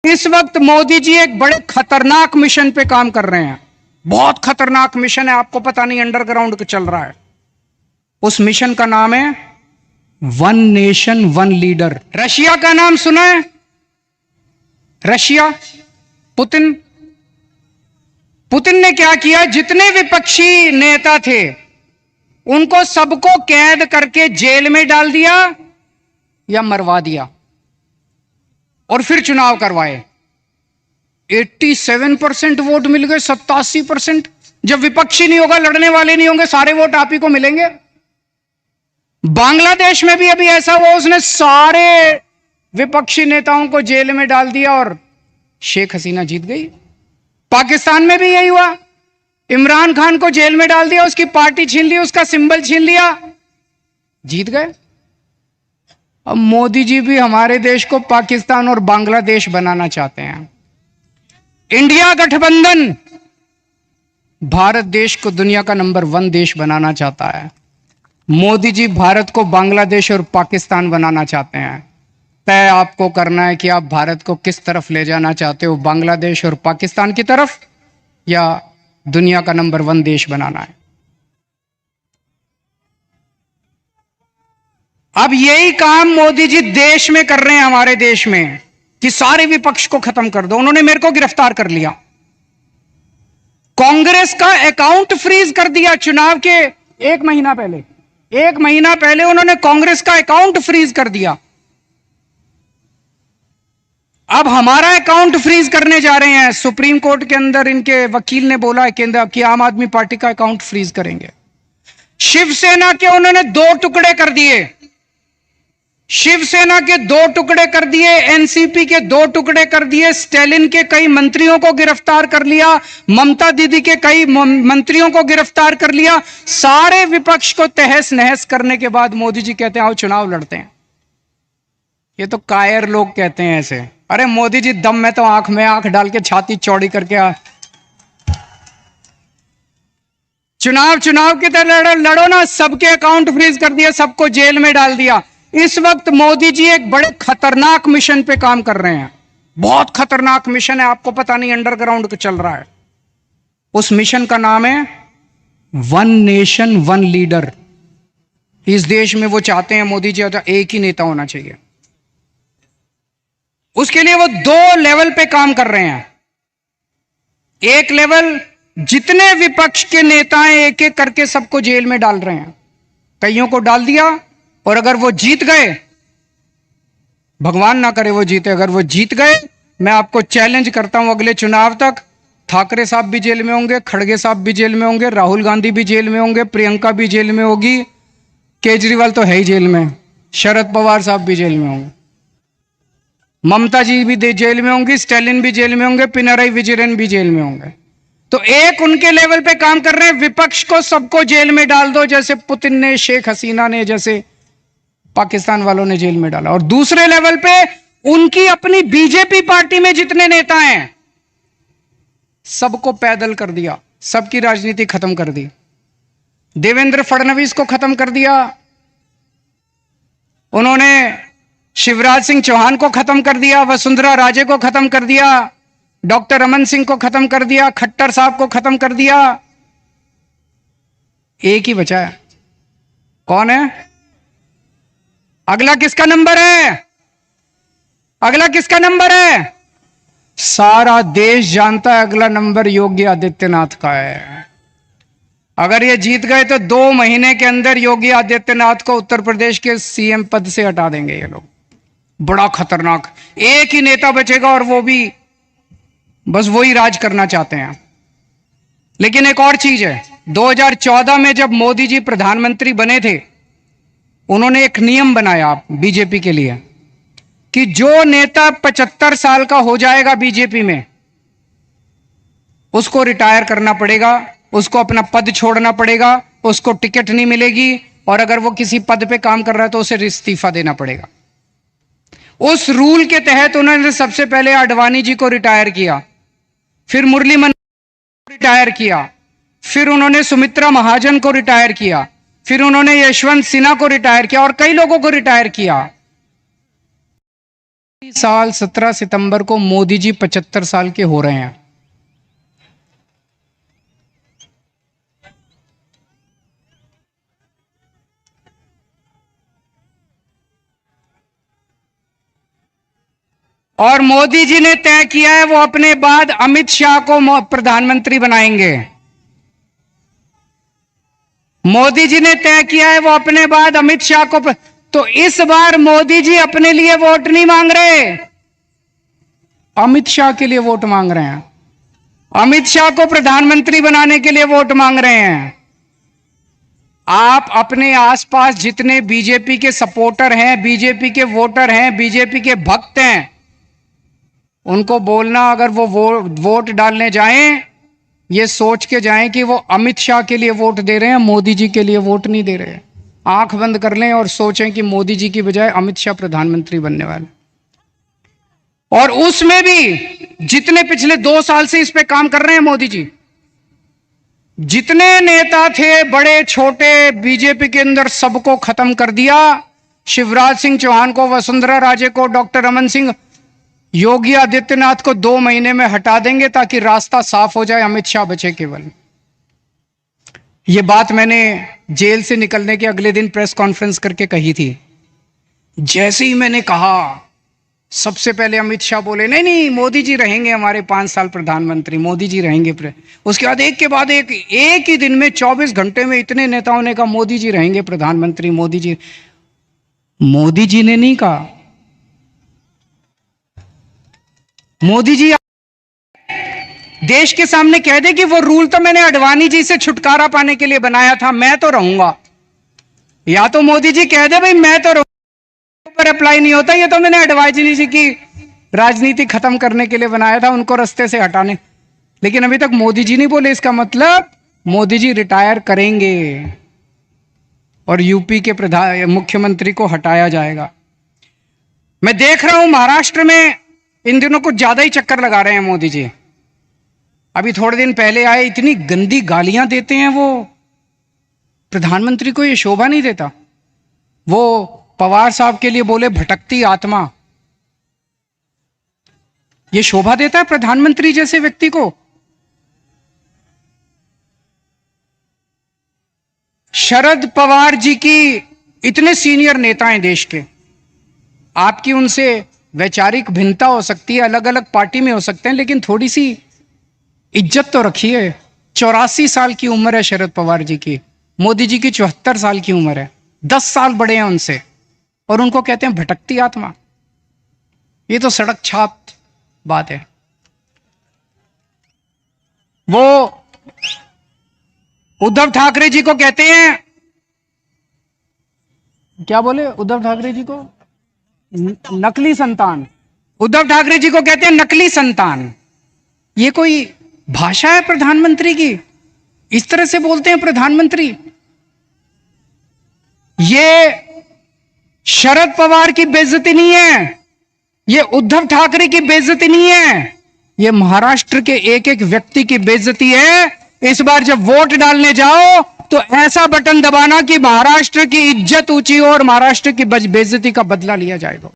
इस वक्त मोदी जी एक बड़े खतरनाक मिशन पे काम कर रहे हैं। बहुत खतरनाक मिशन है, आपको पता नहीं, अंडरग्राउंड चल रहा है। उस मिशन का नाम है one nation one leader. Russia का नाम सुना है? Russia, Putin. पुतिन ने क्या किया, जितने विपक्षी नेता थे उनको सबको कैद करके जेल में डाल दिया या मरवा दिया और फिर चुनाव करवाए। 87% वोट मिल गए, 87%। जब विपक्षी नहीं होगा, लड़ने वाले नहीं होंगे, सारे वोट आप ही को मिलेंगे। बांग्लादेश में भी अभी ऐसा हुआ, उसने सारे विपक्षी नेताओं को जेल में डाल दिया और शेख हसीना जीत गई। पाकिस्तान में भी यही हुआ, इमरान खान को जेल में डाल दिया, उसकी पार्टी छीन ली, उसका सिंबल छीन लिया, जीत गए। अब मोदी जी भी हमारे देश को पाकिस्तान और बांग्लादेश बनाना चाहते हैं। इंडिया गठबंधन भारत देश को दुनिया का नंबर 1 देश बनाना चाहता है। मोदी जी भारत को बांग्लादेश और पाकिस्तान बनाना चाहते हैं। तय आपको करना है कि आप भारत को किस तरफ ले जाना चाहते हो, बांग्लादेश और पाकिस्तान की तरफ या दुनिया का नंबर 1 देश बनाना है। अब यही काम मोदी जी देश में कर रहे हैं, हमारे देश में, कि सारे विपक्ष को खत्म कर दो। उन्होंने मेरे को गिरफ्तार कर लिया, कांग्रेस का अकाउंट फ्रीज कर दिया। चुनाव के एक महीना पहले उन्होंने कांग्रेस का अकाउंट फ्रीज कर दिया। अब हमारा अकाउंट फ्रीज करने जा रहे हैं। सुप्रीम कोर्ट के अंदर इनके वकील ने बोला है कि आम आदमी पार्टी का अकाउंट फ्रीज करेंगे। शिवसेना के उन्होंने 2 टुकड़े कर दिए, शिवसेना के 2 टुकड़े कर दिए, एनसीपी के 2 टुकड़े कर दिए, स्टैलिन के कई मंत्रियों को गिरफ्तार कर लिया, ममता दीदी के कई मंत्रियों को गिरफ्तार कर लिया। सारे विपक्ष को तहस नहस करने के बाद मोदी जी कहते हैं आओ चुनाव लड़ते हैं। ये तो कायर लोग कहते हैं ऐसे। अरे मोदी जी, दम में तो आंख में आंख डाल के छाती चौड़ी करके चुनाव की तरह लड़ो ना। सबके अकाउंट फ्रीज कर दिया, सबको जेल में डाल दिया। इस वक्त मोदी जी एक बड़े खतरनाक मिशन पे काम कर रहे हैं। बहुत खतरनाक मिशन है, आपको पता नहीं, अंडरग्राउंड चल रहा है। उस मिशन का नाम है वन नेशन वन लीडर। इस देश में वो चाहते हैं, मोदी जी, एक ही नेता होना चाहिए। उसके लिए वो 2 लेवल पे काम कर रहे हैं। एक लेवल, जितने विपक्ष के नेता हैं एक एक करके सबको जेल में डाल रहे हैं। कईयों को डाल दिया, और अगर वो जीत गए, भगवान ना करे वो जीते, अगर वो जीत गए, मैं आपको चैलेंज करता हूं अगले चुनाव तक ठाकरे साहब भी जेल में होंगे, खड़गे साहब भी जेल में होंगे, राहुल गांधी भी जेल में होंगे, प्रियंका भी जेल में होगी, केजरीवाल तो है ही जेल में, शरद पवार साहब भी जेल में होंगे, ममता जी भी जेल में होंगी, स्टैलिन भी जेल में होंगे, पिनराई विजयन भी जेल में होंगे। तो एक उनके लेवल पे काम कर रहे हैं, विपक्ष को सबको जेल में डाल दो, जैसे पुतिन ने, शेख हसीना ने, जैसे पाकिस्तान वालों ने जेल में डाला। और दूसरे लेवल पे उनकी अपनी बीजेपी पार्टी में जितने नेता हैं सबको पैदल कर दिया, सबकी राजनीति खत्म कर दी। देवेंद्र फडणवीस को खत्म कर दिया, उन्होंने शिवराज सिंह चौहान को खत्म कर दिया, वसुंधरा राजे को खत्म कर दिया, डॉक्टर रमन सिंह को खत्म कर दिया, खट्टर साहब को खत्म कर दिया। एक ही बचा है, कौन है? अगला किसका नंबर है? अगला किसका नंबर है? सारा देश जानता है अगला नंबर योगी आदित्यनाथ का है। अगर ये जीत गए तो 2 महीने के अंदर योगी आदित्यनाथ को उत्तर प्रदेश के सीएम पद से हटा देंगे ये लोग। बड़ा खतरनाक, एक ही नेता बचेगा और वो भी बस वही राज करना चाहते हैं। लेकिन एक और चीज है, 2014 में जब मोदी जी प्रधानमंत्री बने थे, उन्होंने एक नियम बनाया बीजेपी के लिए कि जो नेता 75 साल का हो जाएगा बीजेपी में, उसको रिटायर करना पड़ेगा, उसको अपना पद छोड़ना पड़ेगा, उसको टिकट नहीं मिलेगी, और अगर वो किसी पद पे काम कर रहा है तो उसे इस्तीफा देना पड़ेगा। उस रूल के तहत उन्होंने सबसे पहले आडवाणी जी को रिटायर किया, फिर मुरली मनोहर को रिटायर किया, फिर उन्होंने सुमित्रा महाजन को रिटायर किया, फिर उन्होंने यशवंत सिन्हा को रिटायर किया और कई लोगों को रिटायर किया। इस साल 17 सितंबर को मोदी जी 75 साल के हो रहे हैं। और मोदी जी ने तय किया है वो अपने बाद अमित शाह को प्रधानमंत्री बनाएंगे। मोदी जी ने तय किया है वो अपने बाद अमित शाह को तो इस बार मोदी जी अपने लिए वोट नहीं मांग रहे, अमित शाह के लिए वोट मांग रहे हैं। अमित शाह को प्रधानमंत्री बनाने के लिए वोट मांग रहे हैं। आप अपने आसपास जितने बीजेपी के सपोर्टर हैं, बीजेपी के वोटर हैं, बीजेपी के भक्त हैं, उनको बोलना अगर वो वोट डालने जाएं, ये सोच के जाएं कि वो अमित शाह के लिए वोट दे रहे हैं, मोदी जी के लिए वोट नहीं दे रहे हैं। आंख बंद कर लें और सोचें कि मोदी जी की बजाय अमित शाह प्रधानमंत्री बनने वाले। और उसमें भी जितने पिछले 2 साल से इस पे काम कर रहे हैं मोदी जी, जितने नेता थे बड़े छोटे बीजेपी के अंदर, सबको खत्म कर दिया। शिवराज सिंह चौहान को, वसुंधरा राजे को, डॉक्टर रमन सिंह, योगी आदित्यनाथ को 2 महीने में हटा देंगे ताकि रास्ता साफ हो जाए, अमित शाह बचे केवल। यह बात मैंने जेल से निकलने के अगले दिन प्रेस कॉन्फ्रेंस करके कही थी। जैसे ही मैंने कहा, सबसे पहले अमित शाह बोले नहीं नहीं मोदी जी रहेंगे हमारे 5 साल प्रधानमंत्री, मोदी जी रहेंगे। उसके बाद एक के बाद एक ही दिन में 24 घंटे में इतने नेताओं ने कहा मोदी जी रहेंगे प्रधानमंत्री, मोदी जी। मोदी जी ने नहीं कहा, मोदी जी देश के सामने कह दे कि वो रूल तो मैंने अडवाणी जी से छुटकारा पाने के लिए बनाया था, मैं तो रहूंगा। या तो मोदी जी कह दे भाई मैं तो पर अप्लाई नहीं होता, ये तो मैंने अडवाणी जी की राजनीति खत्म करने के लिए बनाया था, उनको रास्ते से हटाने। लेकिन अभी तक मोदी जी नहीं बोले। इसका मतलब मोदी जी रिटायर करेंगे और यूपी के मुख्यमंत्री को हटाया जाएगा। मैं देख रहा हूं महाराष्ट्र में इन दिनों कुछ ज्यादा ही चक्कर लगा रहे हैं मोदी जी। अभी थोड़े दिन पहले आए, इतनी गंदी गालियां देते हैं वो। प्रधानमंत्री को ये शोभा नहीं देता। वो पवार साहब के लिए बोले भटकती आत्मा। ये शोभा देता है प्रधानमंत्री जैसे व्यक्ति को? शरद पवार जी की इतने सीनियर नेता हैं देश के, आपकी उनसे वैचारिक भिन्नता हो सकती है, अलग अलग पार्टी में हो सकते हैं, लेकिन थोड़ी सी इज्जत तो रखिए। 84 साल की उम्र है शरद पवार जी की, मोदी जी की 74 साल की उम्र है, 10 साल बड़े हैं उनसे, और उनको कहते हैं भटकती आत्मा। ये तो सड़क छाप बात है। वो उद्धव ठाकरे जी को कहते हैं, क्या बोले उद्धव ठाकरे जी को? नकली संतान। उद्धव ठाकरे जी को कहते हैं नकली संतान। ये कोई भाषा है प्रधानमंत्री की? इस तरह से बोलते हैं प्रधानमंत्री? ये शरद पवार की बेइज्जती नहीं है, ये उद्धव ठाकरे की बेइज्जती नहीं है, ये महाराष्ट्र के एक एक व्यक्ति की बेइज्जती है। इस बार जब वोट डालने जाओ तो ऐसा बटन दबाना कि महाराष्ट्र की इज्जत ऊंची हो और महाराष्ट्र की बेइज्जती का बदला लिया जाएगा।